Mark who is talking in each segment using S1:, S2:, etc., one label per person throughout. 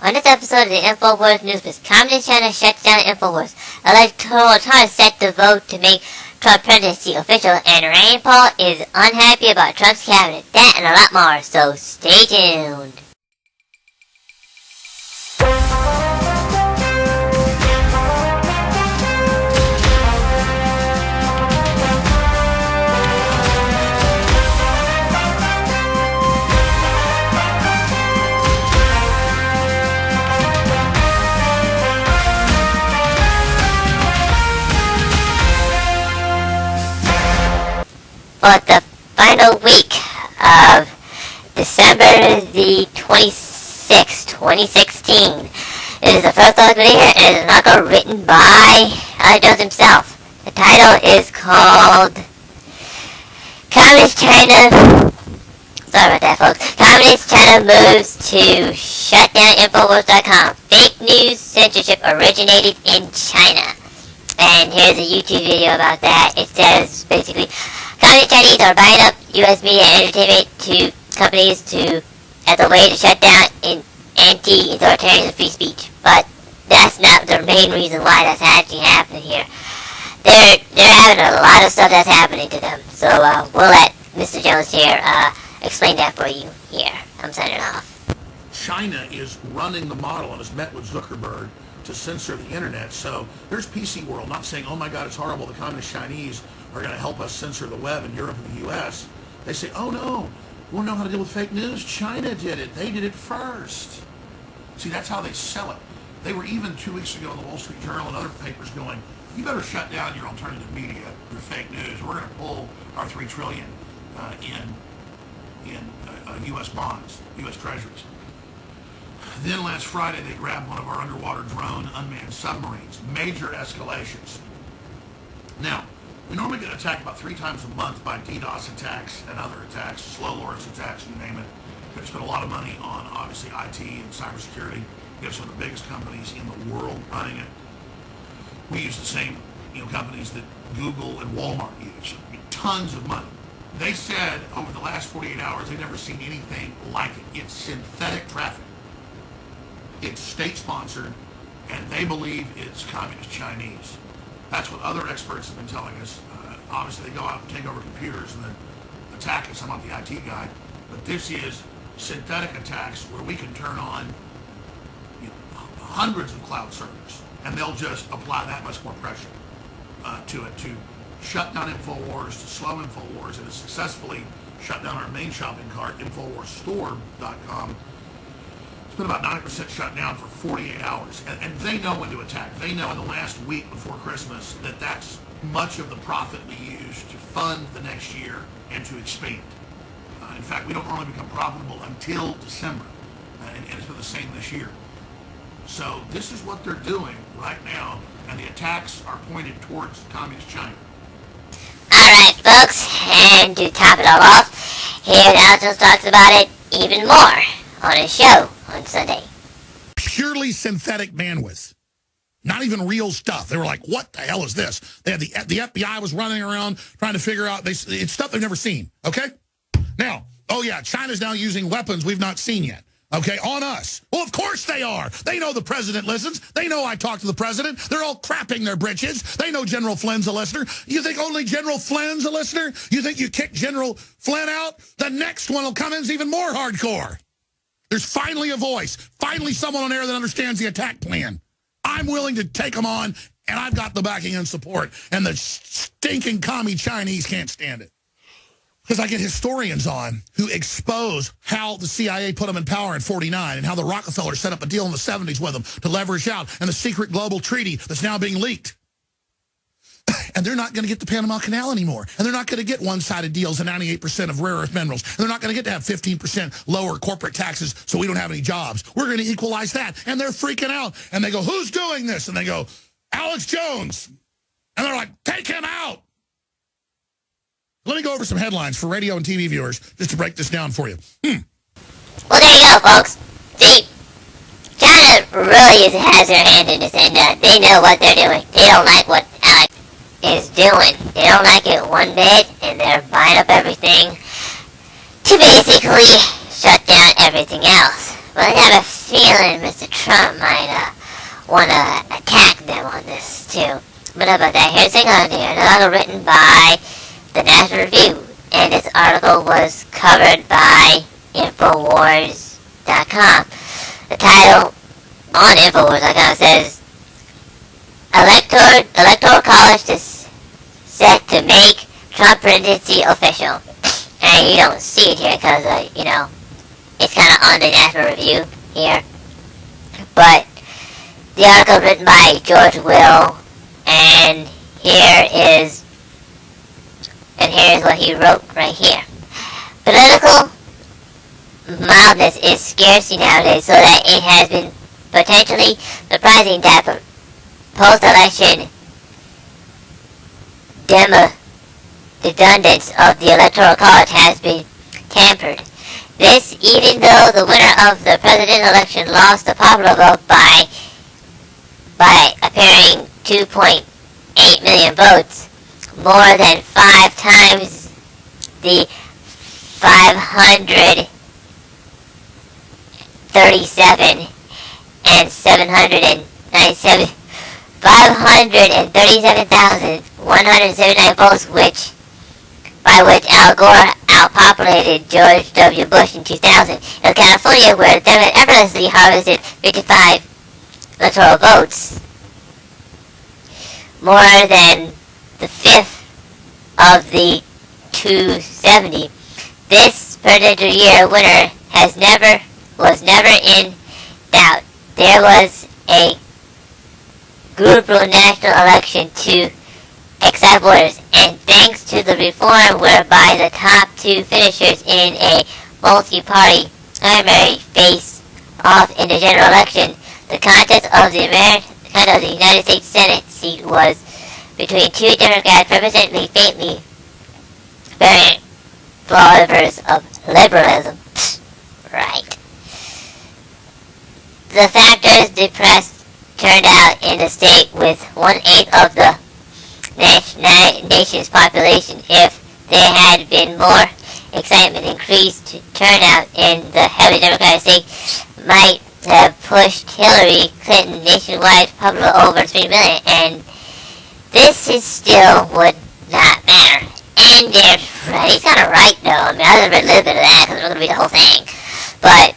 S1: On this episode of the Infowars News, Communist China Shut Down Infowars. Electoral College set to vote to make Trump presidency official, and Rand Paul is unhappy about Trump's cabinet. That and a lot more, so stay tuned. For the final week of December the 26th, 2016. It is the first article here, and it is an article written by Jones himself. The title is called Communist China... Sorry about that, folks. Communist China moves to shut down Infowars.com. Fake news censorship originated in China. And here's a YouTube video about that. It says, basically, Communist Chinese are buying up U.S. media and entertainment to companies as a way to shut down anti-authoritarian free speech. But that's not the main reason why that's actually happening here. They're having a lot of stuff that's happening to them. So we'll let Mr. Jones here explain that for you here. I'm signing off.
S2: China is running the model and has met with Zuckerberg to censor the internet. So there's PC World not saying, oh my God, it's horrible, the Communist Chinese are going to help us censor the web in Europe and the U.S. They say, oh no, we want to know how to deal with fake news. China did it. They did it first. See, that's how they sell it. They were even 2 weeks ago in the Wall Street Journal and other papers going, you better shut down your alternative media, your fake news. We're going to pull our $3 trillion in U.S. bonds, U.S. treasuries. Then last Friday, they grabbed one of our underwater drone unmanned submarines. Major escalations. Now, we normally get attacked about 3 times a month by DDoS attacks and other attacks, slow Lawrence attacks, you name it. We've spent a lot of money on, obviously, IT and cybersecurity. We have some of the biggest companies in the world running it. We use the same companies that Google and Walmart use. I mean, tons of money. They said over the last 48 hours they've never seen anything like it. It's synthetic traffic. It's state-sponsored, and they believe it's Communist Chinese. That's what other experts have been telling us. Obviously, they go out and take over computers and then attack us. I'm not the IT guy. But this is synthetic attacks where we can turn on hundreds of cloud servers, and they'll just apply that much more pressure to it to shut down Infowars, to slow Infowars, and to successfully shut down our main shopping cart, InfoWarsStore.com. It's been about 90% shut down for 48 hours. And they know when to attack. They know in the last week before Christmas that that's much of the profit we use to fund the next year and to expand. In fact, we don't normally become profitable until December. And it's been the same this year. So this is what they're doing right now. And the attacks are pointed towards Communist China.
S1: Alright, folks. And to top it all off, here Alex Jones talks about it even more on his show on Sunday.
S3: Purely synthetic bandwidth. Not even real stuff. They were like, what the hell is this? They had the FBI was running around trying to figure out, it's stuff they've never seen, okay? Now, oh yeah, China's now using weapons we've not seen yet, okay, on us. Well, of course they are. They know the president listens. They know I talk to the president. They're all crapping their britches. They know General Flynn's a listener. You think only General Flynn's a listener? You think you kick General Flynn out? The next one will come in even more hardcore. There's finally a voice, finally someone on air that understands the attack plan. I'm willing to take them on, and I've got the backing and support, and the stinking commie Chinese can't stand it. Because I get historians on who expose how the CIA put them in power in 49 and how the Rockefellers set up a deal in the 70s with them to leverage out, and the secret global treaty that's now being leaked. And they're not going to get the Panama Canal anymore. And they're not going to get one-sided deals and 98% of rare earth minerals. And they're not going to get to have 15% lower corporate taxes so we don't have any jobs. We're going to equalize that. And they're freaking out. And they go, who's doing this? And they go, Alex Jones. And they're like, take him out. Let me go over some headlines for radio and TV viewers just to break this down for you.
S1: Well, there you go, folks. See, China really has their hand in this, and they know what they're doing. They don't like what Alex is doing. They don't like it one bit, and they're buying up everything to basically shut down everything else. But I have a feeling Mr. Trump might want to attack them on this too. But about that, here's a thing on here. An article written by the National Review, and this article was covered by Infowars.com. The title on Infowars.com says, Electoral College is set to make Trump presidency official. And you don't see it here because, it's kind of on the National Review here. But the article written by George Will, and here's what he wrote right here. Political mildness is scarcity nowadays, so that it has been potentially surprising that post-election redundance of the Electoral College has been tampered. This, even though the winner of the presidential election lost the popular vote by appearing 2.8 million votes, more than 5 times the 537 and 537,179 votes, by which Al Gore outpopulated George W. Bush in 2000. In California, where the Democrats effortlessly harvested 55 electoral votes, more than the fifth of the 270. This presidential year winner was never in doubt. There was a brutal national election to excite voters, and thanks to the reform whereby the top 2 finishers in a multi-party primary face off in the general election, the contest of the United States Senate seat was between 2 Democrats representing faintly variant flavors of liberalism. Right. The factors depressed turnout in the state with 1/8 of the nation's population. If there had been more excitement, increased turnout in the heavily Democratic state might have pushed Hillary Clinton nationwide popular over 3 million, and this is still would not matter. And they're right. He's kind of right, though. I mean, I read a little bit of that because I'm going to read the whole thing. But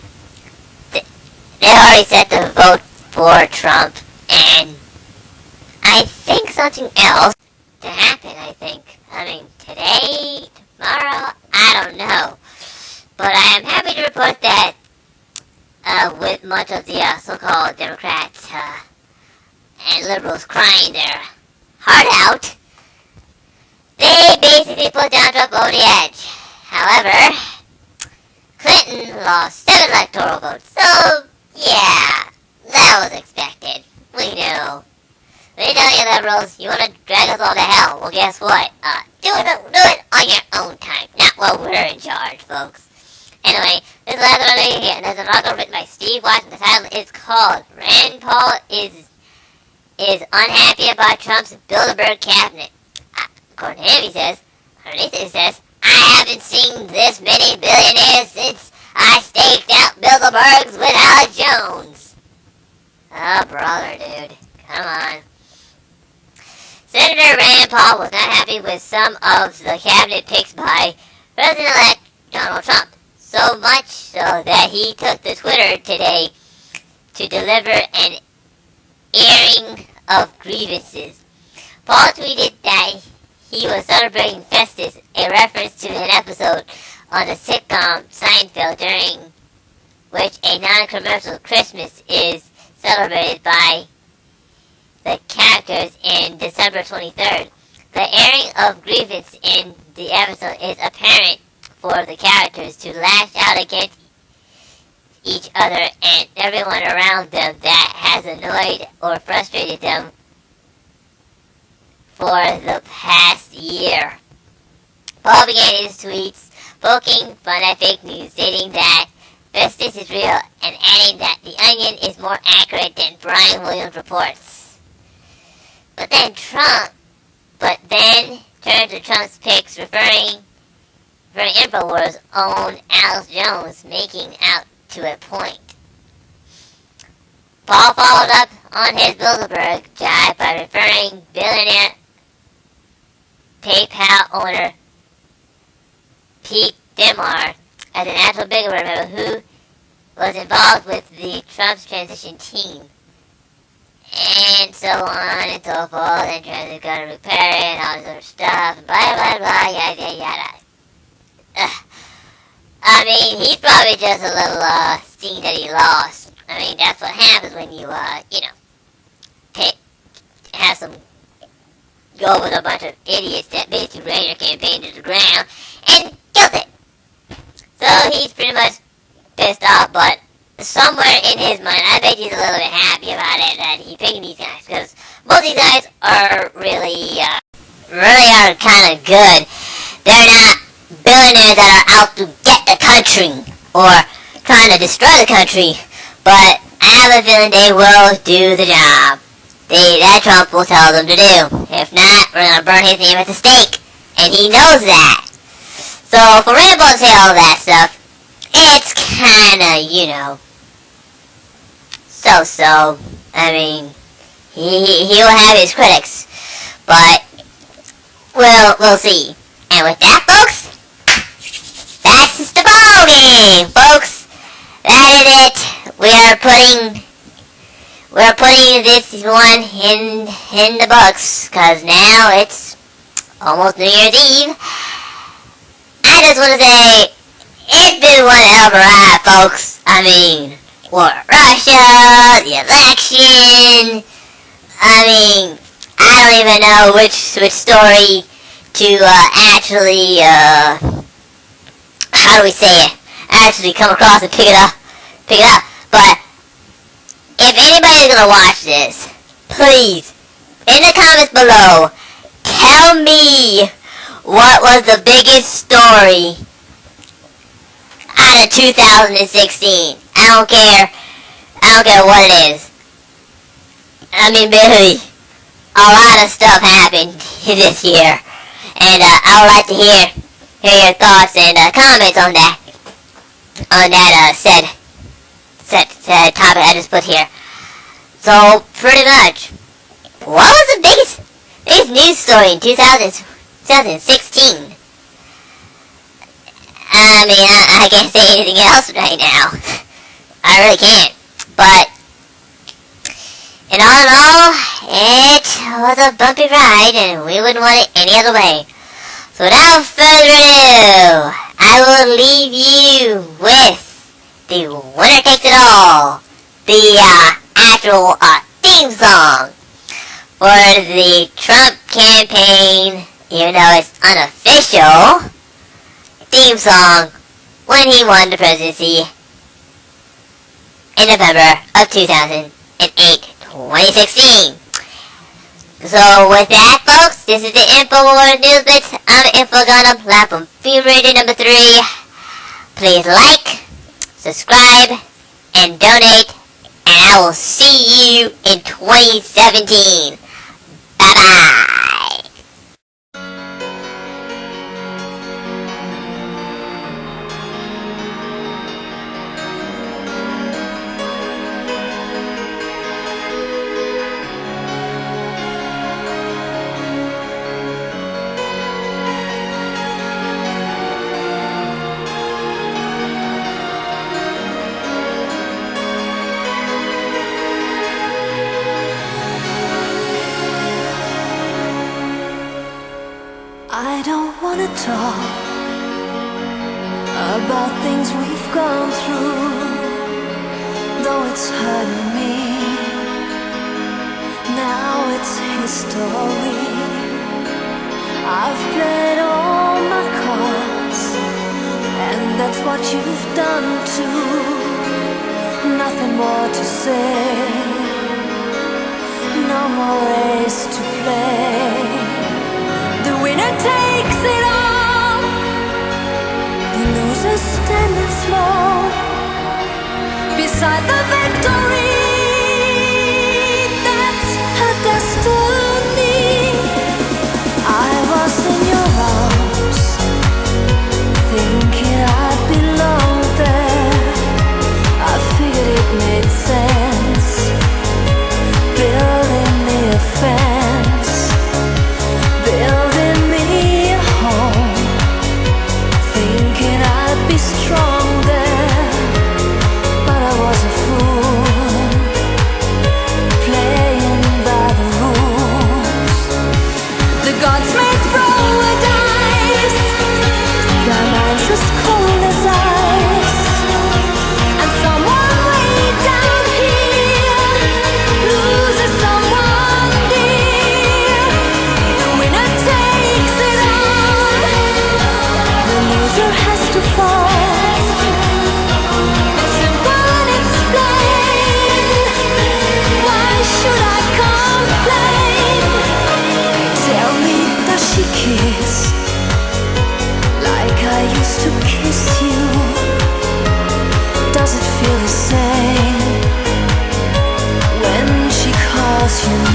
S1: they already set to vote for Trump, and I think something else to happen, today, tomorrow, I don't know. But I am happy to report that with much of the so-called Democrats and liberals crying their heart out, they basically put down Trump over the edge. However, Clinton lost 7 electoral votes, so yeah, that was expected. We knew. We know you liberals, you want to drag us all to hell. Well, guess what? Do it on your own time, not while we're in charge, folks. Anyway, this last one right here, and there's an article written by Steve Watson. The title is called Rand Paul is unhappy about Trump's Bilderberg cabinet. According to him, he says, underneath it says, I haven't seen this many billionaires since I staked out Bilderbergs with Alex Jones. Oh, brother, dude. Come on. Senator Rand Paul was not happy with some of the cabinet picks by President-elect Donald Trump. So much so that he took to Twitter today to deliver an airing of grievances. Paul tweeted that he was celebrating Festus, a reference to an episode on the sitcom Seinfeld, during which a non-commercial Christmas is celebrated by the characters in December 23rd. The airing of grievance in the episode is apparent for the characters to lash out against each other and everyone around them that has annoyed or frustrated them for the past year. Paul began his tweets poking fun at fake news, stating that Festus is real and adding that The Onion is more accurate than Brian Williams reports. But then turned to Trump's picks, referring Infowars' own Alex Jones, making out to a point. Paul followed up on his Bilderberg jive by referring billionaire PayPal owner Pete Demar as an actual bigger member who was involved with the Trump's transition team. And so on and so forth, and trying to go to repair it and all this other stuff, and blah blah blah, yada yada yada. I mean, he's probably just a little, seen that he lost. I mean, that's what happens when you, have some, go with a bunch of idiots that basically ran your campaign to the ground and killed it. So he's pretty much pissed off, but somewhere in his mind, I bet he's a little bit happy about it that he picked these guys, because most of these guys are really are kind of good. They're not billionaires that are out to get the country or trying to destroy the country, but I have a feeling they will do the job. That Trump will tell them to do. If not, we're going to burn his name at the stake, and he knows that. So for Rambo to say all that stuff, it's kinda, so. I mean, he'll have his critics, but we'll see. And with that, folks, that's the ball game, folks. That is it. We're putting this one in the books, cause now it's almost New Year's Eve. I just want to say, it's been one hell of a ride, folks. I mean, war in Russia, the election. I mean, I don't even know which story to actually, how do we say it? Actually come across and pick it up. But if anybody's gonna watch this, please, in the comments below, tell me what was the biggest story out of 2016. I don't care what it is. I mean, really, a lot of stuff happened this year, and I would like to hear your thoughts and comments on that said topic I just put here. So pretty much, what was the biggest news story in 2016? I mean, I can't say anything else right now. I really can't. But in all, it was a bumpy ride, and we wouldn't want it any other way. So without further ado, I will leave you with the winner takes it all, the actual theme song for the Trump campaign, even though it's unofficial theme song when he won the presidency in November of 2016. So with that, folks, this is the Infowars News Blitz. I'm Info Gunner, platform feed rating number 3. Please like, subscribe, and donate, and I will see you in 2017. Bye-bye.
S4: I don't wanna talk about things we've gone through, though it's hurting me. Now it's history. I've played all my cards, and that's what you've done too. Nothing more to say, no more race to play. The winner takes it all, the loser standing small beside the victory. That's her destiny. I was in your arms, thinking I'd belong there. I figured it made sense.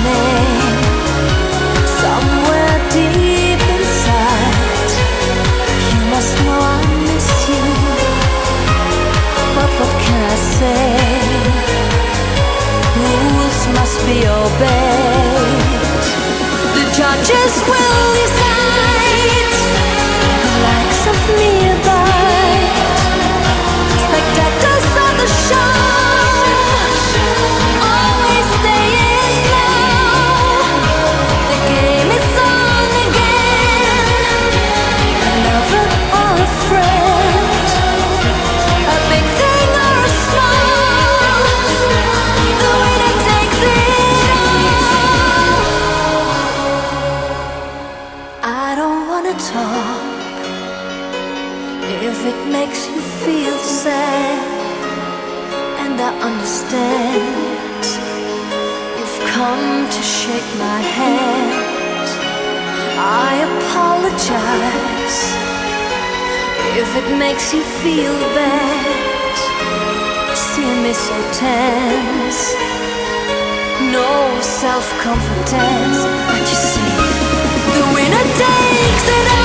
S4: name somewhere deep inside. You must know I miss you, but what can I say? Rules must be obeyed. The judges will decide. The likes of nearby spectators of the show, always staying low. The game is on again. A lover or a friend, a big thing or a small, the winner takes it all. I don't wanna talk if it makes you feel sad, and I understand you've come to shake my hand. I apologize if it makes you feel bad, seeing me so tense, no self-confidence. But you see, the winner takes it all.